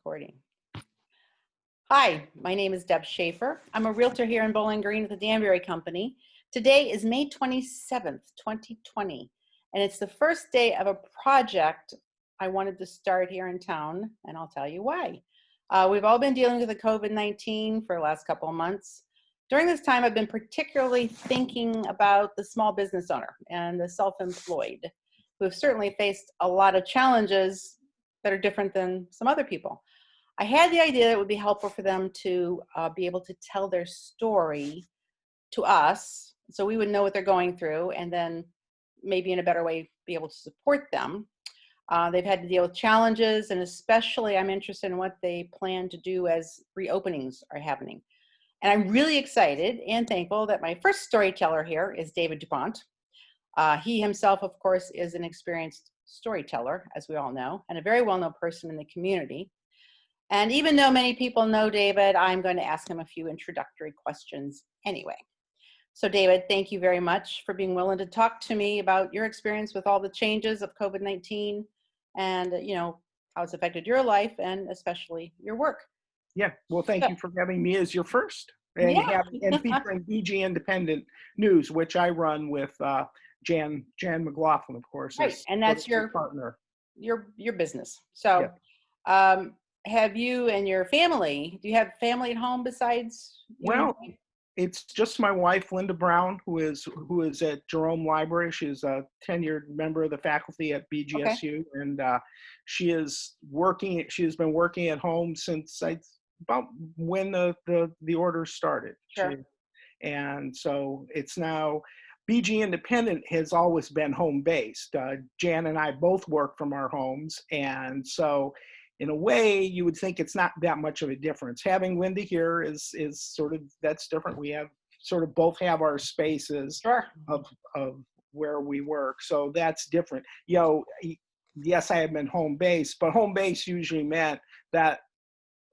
Recording. Hi, my name is Deb Schaefer. I'm a realtor here in Bowling Green with the Danbury Company. Today is May 27th, 2020, and it's the first day of a project I wanted to start here in town, and I'll tell you why. We've all been dealing with the COVID-19 for the last couple of months. During this time, I've been particularly thinking about the small business owner and the self-employed, who have certainly faced a lot of challenges that are different than some other people. I had the idea that it would be helpful for them to be able to tell their story to us so we would know what they're going through and then maybe in a better way be able to support them. They've had to deal with challenges, and especially I'm interested in what they plan to do as reopenings are happening. And I'm really excited and thankful that my first storyteller here is David Dupont. He himself, of course, is an experienced storyteller, as we all know, and a very well-known person in the community. And even though many people know David, I'm going to ask him a few introductory questions anyway. So David, thank you very much for being willing to talk to me about your experience with all the changes of COVID-19 and, how it's affected your life and especially your work. Yeah, well, thank you for having me as your first and featuring BG Independent News, which I run with Jan McLaughlin, of course. Right, and that's your partner. Your business. So, have you and your family? Do you have family at home besides? Well, it's just my wife, Linda Brown, who is at Jerome Library. She's a tenured member of the faculty at BGSU, and she has been working at home since about when the order started. Sure. And so it's now BG Independent has always been home based. Jan and I both work from our homes, and so in a way you would think it's not that much of a difference. Having Linda here is sort of, that's different. We have sort of both have our spaces of where we work, so that's different. Yes, I have been home based, but home base usually meant that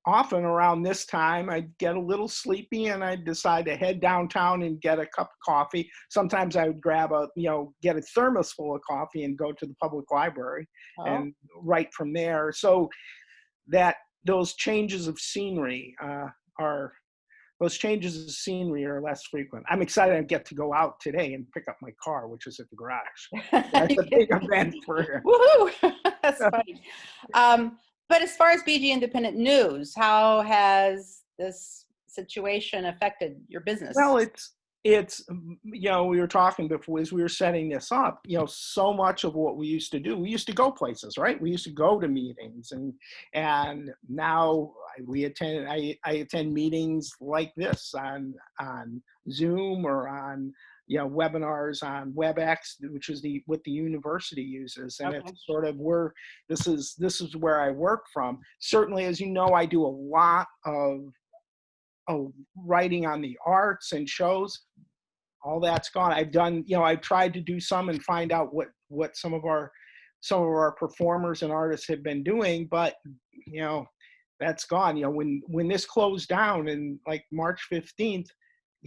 often around this time I'd get a little sleepy and I'd decide to head downtown and get a cup of coffee. Sometimes I would grab get a thermos full of coffee and go to the public library and write from there. So that those changes of scenery are less frequent. I'm excited I get to go out today and pick up my car, which is at the garage. That's a big event for you. Woohoo! That's funny. But as far as BG Independent News, how has this situation affected your business? Well, it's we were talking before as we were setting this up, so much of what we used to do, we used to go places, right? We used to go to meetings, and now I attend meetings like this on Zoom or on webinars on WebEx, which is what the university uses, and it's sort of this is where I work from. Certainly, as you know, I do a lot of writing on the arts and shows. All that's gone. I've tried to do some and find out what some of our performers and artists have been doing, but that's gone. When this closed down in like March 15th,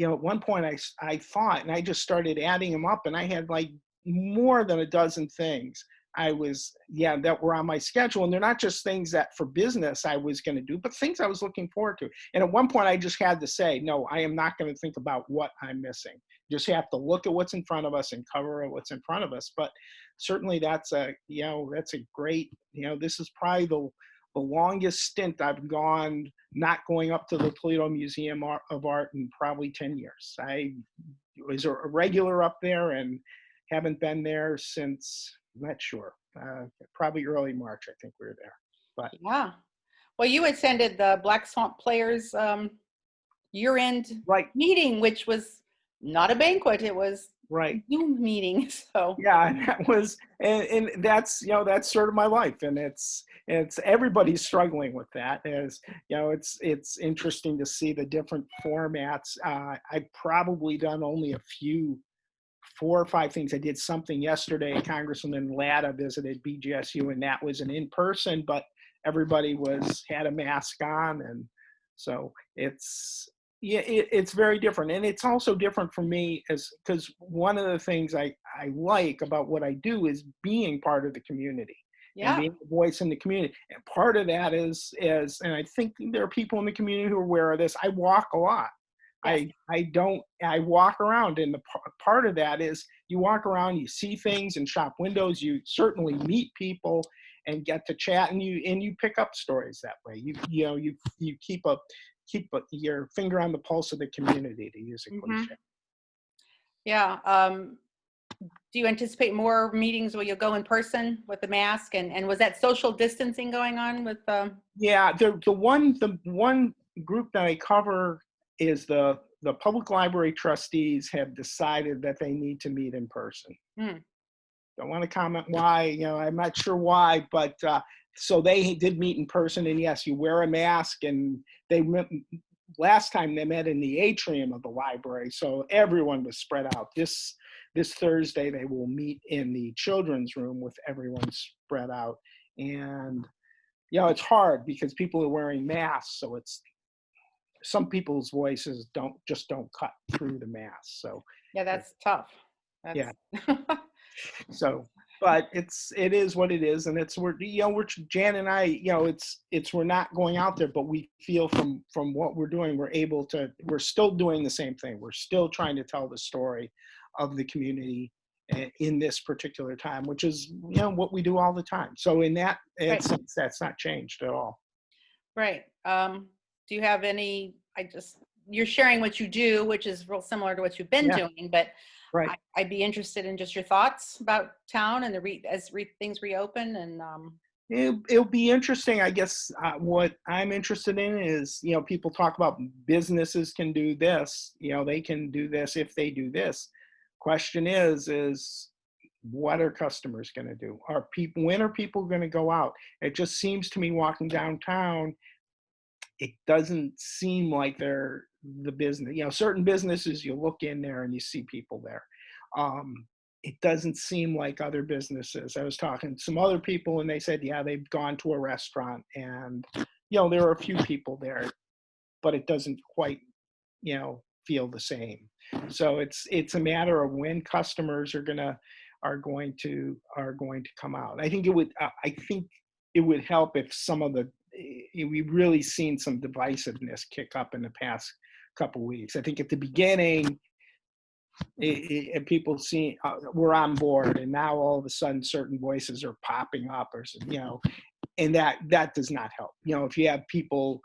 at one point I thought, and I just started adding them up, and I had like more than a dozen things that were on my schedule. And they're not just things that for business I was going to do, but things I was looking forward to. And at one point I just had to say, no, I am not going to think about what I'm missing. Just have to look at what's in front of us and cover what's in front of us. But certainly that's a great, this is probably the longest stint I've gone not going up to the Toledo Museum of Art in probably 10 years. I was a regular up there and haven't been there since, I'm not sure, probably early March, I think we were there. But yeah. Well, you attended the Black Swamp Players year-end meeting, which was not a banquet. It was Zoom meeting. So yeah, and that was, and that's that's sort of my life, and it's everybody's struggling with that. It's interesting to see the different formats. I've probably done only a few, 4 or 5 things. I did something yesterday. Congressman Latta visited BGSU, and that was an in-person, but everybody had a mask on, and so it's very different. And it's also different for me because one of the things I like about what I do is being part of the community. and Yeah. being a voice in the community. And part of that is, and I think there are people in the community who are aware of this. I walk a lot. Yes. I walk around, and the part of that is you walk around, you see things in shop windows, you certainly meet people and get to chat, and you pick up stories that way. You your finger on the pulse of the community, to use a Hmm. cliche. Yeah. Do you anticipate more meetings where you'll go in person with the mask? And was that social distancing going on with, Yeah, the one group that I cover is the public library trustees have decided that they need to meet in person. hmm, Don't want to comment why, I'm not sure why, but so they did meet in person, and yes, you wear a mask, and last time they met in the atrium of the library, so everyone was spread out. This Thursday they will meet in the children's room with everyone spread out, and it's hard because people are wearing masks, so it's some people's voices don't cut through the mask. So yeah, that's tough. yeah, That's, so but it is what it is, and it's we're Jan and I, it's we're not going out there, but we feel from what we're doing, we're still doing the same thing. We're still trying to tell the story of the community in this particular time, which is what we do all the time. So in that right. sense, that's not changed at all. Right. Do you have any, you're sharing what you do, which is real similar to what you've been Yeah, doing, but right. I'd be interested in just your thoughts about town and things reopen and, It'll be interesting. I guess what I'm interested in is, people talk about businesses can do this, they can do this if they do this. Question is what are customers going to do? When are people going to go out? It just seems to me walking downtown, it doesn't seem like they're the business. Certain businesses, you look in there and you see people there. It doesn't seem like other businesses. I was talking to some other people and they said, yeah, they've gone to a restaurant and, there are a few people there, but it doesn't quite, feel the same. So it's a matter of when customers are going to come out. I think it would help if we've really seen some divisiveness kick up in the past couple of weeks. I think at the beginning, people see we're on board, and now all of a sudden certain voices are popping up, and that does not help. If you have people,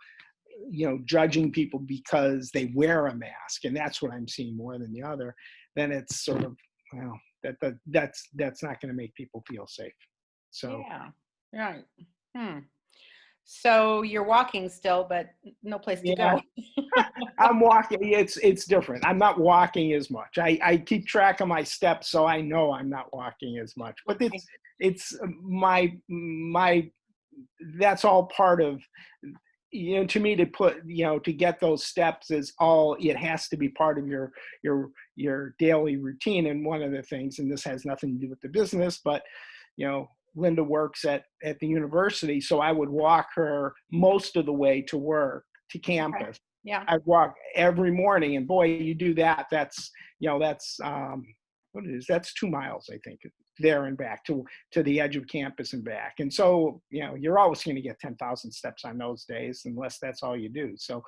judging people because they wear a mask, and that's what I'm seeing more than the other, then it's sort of, well, that's not going to make people feel safe. So yeah, right. Hmm. So you're walking still, but no place to yeah, go. I'm walking. It's different. I'm not walking as much. I keep track of my steps, so I know I'm not walking as much. But Okay. it's my that's all part of, to me, to get those steps is all. It has to be part of your daily routine. And one of the things, and this has nothing to do with the business, but Linda works at the university, so I would walk her most of the way to work, to Okay. campus. Yeah. I walk every morning, and boy, you do that. That's what it is. That's 2 miles, I think, there and back to the edge of campus and back. And so, you're always going to get 10,000 steps on those days, unless that's all you do. So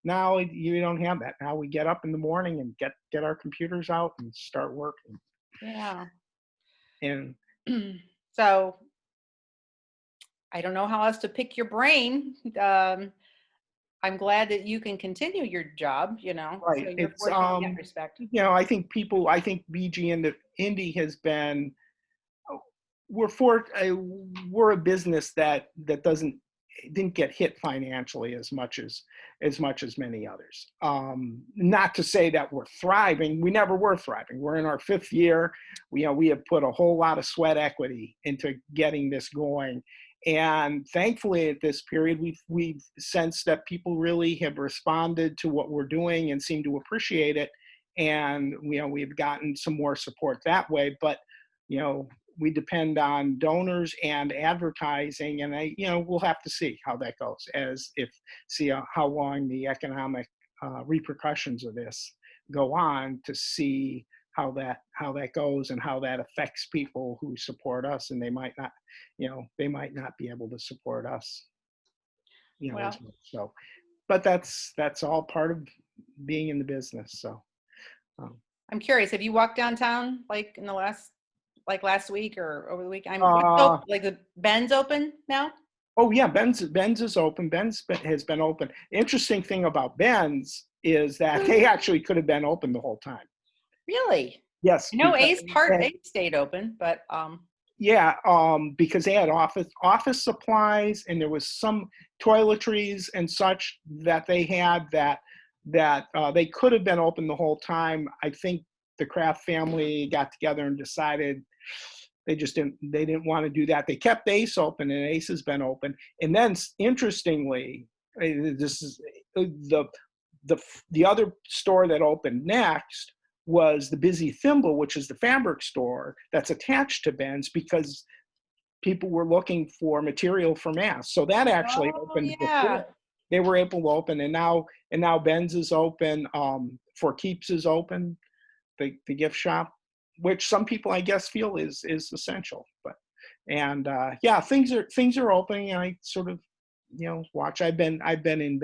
now you don't have that. Now we get up in the morning and get our computers out and start working. Yeah. And So I don't know how else to pick your brain. I'm glad that you can continue your job, so right, you're fortunate in that respect. I think BG Indy has been we're a business that didn't get hit financially as much as many others. Not to say that we're thriving. We never were thriving. We're in our 5th year. We have put a whole lot of sweat equity into getting this going, and thankfully at this period we've sensed that people really have responded to what we're doing and seem to appreciate it, and we've gotten some more support that way. But you know we depend on donors and advertising, and we'll have to see how that goes, how long the economic repercussions of this go on, to see how that goes and how that affects people who support us, and they might not, they might not be able to support us, Well, as much. So, but that's all part of being in the business. So, um, I'm curious, have you walked downtown like in the last week or over the week? uh, Like the Ben's open now? oh yeah, Ben's is open. Has been open. Interesting thing about Ben's is that they actually could have been open the whole time. Really? Yes, I know because Ace stayed open, but yeah, because they had office supplies, and there was some toiletries and such that they had that they could have been open the whole time. I think the Kraft family got together and decided they didn't want to do that. They kept Ace open, and Ace has been open. And then interestingly, this is the other store that opened next was the Busy Thimble, which is the fabric store that's attached to Ben's, because people were looking for material for masks. So that actually oh opened yeah. before they were able to open, and now Ben's is open. For Keeps is open, the gift shop, which some people I guess feel is essential. But yeah, things are opening. And I sort of watch. I've been in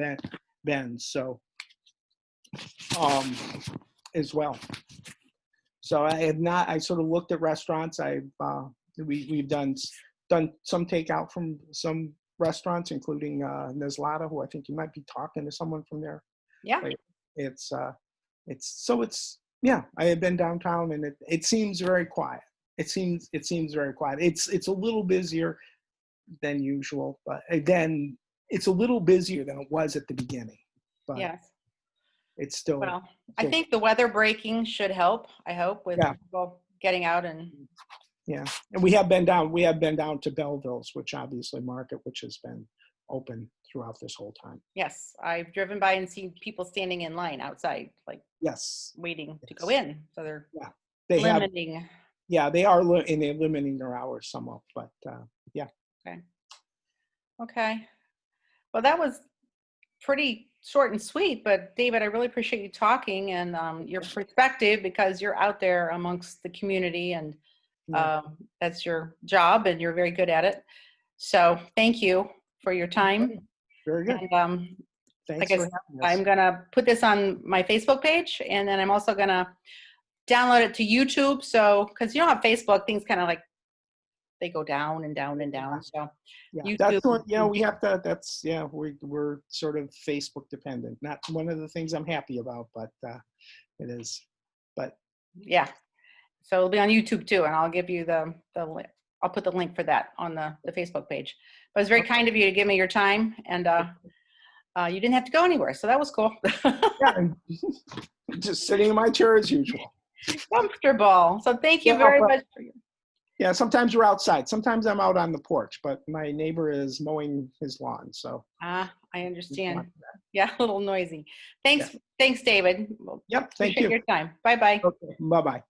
Ben's, so as well. So I have not. I sort of looked at restaurants. We've done some takeout from some restaurants, including Neslata, who I think you might be talking to someone from there. Yeah. Like, it's yeah. I have been downtown, and it seems very quiet. It seems very quiet. It's a little busier than usual, but then it's a little busier than it was at the beginning. But Yes. it's still. Well, I think the weather breaking should help. I hope with Yeah. people getting out and. Yeah, and we have been down to Belleville's, which obviously market, which has been open throughout this whole time. Yes, I've driven by and seen people standing in line outside, like Yes, waiting to go in. So they're they limiting. and they're limiting their hours somewhat, but yeah. Okay. Well, that was pretty short and sweet, but David, I really appreciate you talking and your perspective, because you're out there amongst the community, and that's your job and you're very good at it. So thank you for your time. Very good. And Thanks I for guess having us. I'm gonna put this on my Facebook page, and then I'm also gonna download it to YouTube. So, because on Facebook, things kind of like they go down and down and down. So Yeah, YouTube. that's what we have to. We're sort of Facebook dependent. Not one of the things I'm happy about, but it is. But yeah. So it'll be on YouTube too, and I'll give you the link. I'll put the link for that on the Facebook page. But it was very kind of you to give me your time, and you didn't have to go anywhere, so that was cool. yeah, just sitting in my chair as usual. Comfortable. So thank you very much. Yeah, sometimes we're outside. Sometimes I'm out on the porch, but my neighbor is mowing his lawn, so. I understand. Yeah, a little noisy. Thanks, David. Yep, thank Appreciate you. your time. Bye-bye. Okay, bye-bye.